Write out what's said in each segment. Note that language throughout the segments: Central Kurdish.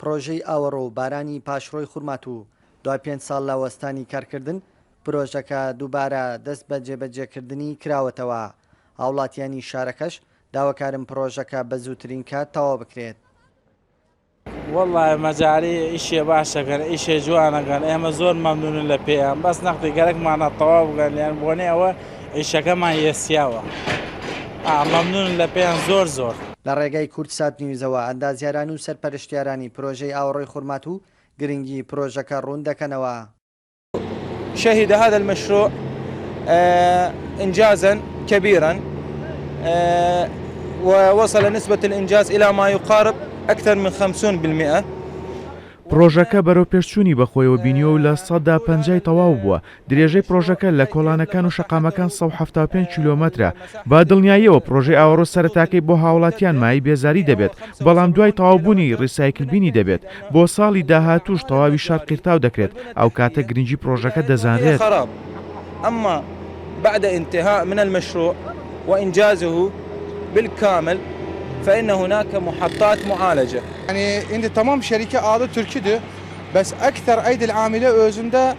پرۆژەی ئاوەڕۆ و بارانی پاشڕۆی خورمات و دوای 5 ساڵ لە وەستانی کارکردن پرۆژەکە دووبارە دەست بە جێبەجێکردنی کراوەتەوە. هاوڵاتیانی شارەکەش داواکارم پرۆژەکە بە زووترین کات تەواو بکرێت. والله مەجاری ئیشێ باشەکەن ئیشێ جوانەکەن ئێمە زۆر مەمنونن لە پێیان بەس نەختی گەرەکمانە تەواو بگەن لیان بۆنێ ئەوە ئیشەکەمان یەسیاوە مەمنونن لە پێیان زۆر. لە ڕێگای کورتسات نیوزەوە ئەندازیاران و سەرپەرشتیارانی پرۆژەی ئاوەڕۆی خورمات و گرنگی پرۆژەکە ڕوون دەکەنەوە. شهد هذا المشروع إنجازا كبيرا ووصل نسبة الإنجاز إلى ما يقارب أكثر من 50%. پرۆژەکە بەرەو پێشچوونی بەخۆیەوە بینیوە و لە 150 تەواو بووە. درێژەی پرۆژەکە لە کۆڵانەکان و شەقامەکان 175 کیلۆمەترە. با دڵنیاییەوە پرۆژەی ئاوەڕۆ سەرەتاکەی بۆ هاوڵاتیان مای بێزاری دەبێت، بەڵام دوای تەواوبوونی ڕیسایکلبینی دەبێت. بۆ ساڵی داهاتووش تەواوی شار قیرتاو دەکرێت. ئەو کاتە گرنگی پرۆژەکە دەزانرێت. أما بعد انتهاء من المشروع وإنجازه بالكامل فإن هناك محطات معالجة. يعني عند تمام شركة هذا تركيدي بس أكثر أيدي العاملة özünde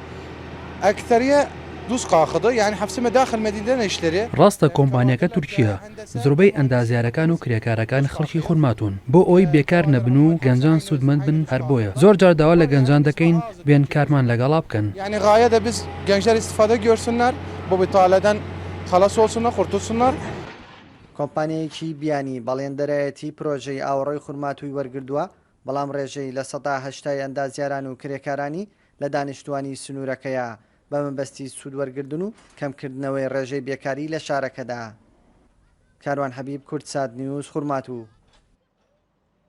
أكثرية دوس قاخده يعني حفسمة داخل مدينة نشتري. ڕاستە کۆمپانیەکە تورکیە زۆربەی ئەندازیارەکان و کرێکارەکان خەڵکی خورماتون بۆ ئەوی بێکار نەبن و گەنجان سوودمەند بن هەر بۆیە زۆر جار داوا لە گەنجان دەکەین بێن کارمان لەگەڵا بکەن. يعني غاية da biz gençler istifade görsünler bu bitaleden خلاص olsunlar kurtulsunlar. کۆمپانیایەکی بیانی بەڵێندەرایەتی پرۆژەی ئاوەڕۆی خورماتووی وەرگردووە، بەڵام ڕێژەی لە 180 ئەندازیاران و کرێکارانی لە دانیشتوانی سنوورەکەیە بە مەبەستی سوود وەرگردن و کەمکردنەوەی ڕێژەی بێکاری لە شارەکەدا. کاروان حەبیب، کورتسات نیوز، خورمات و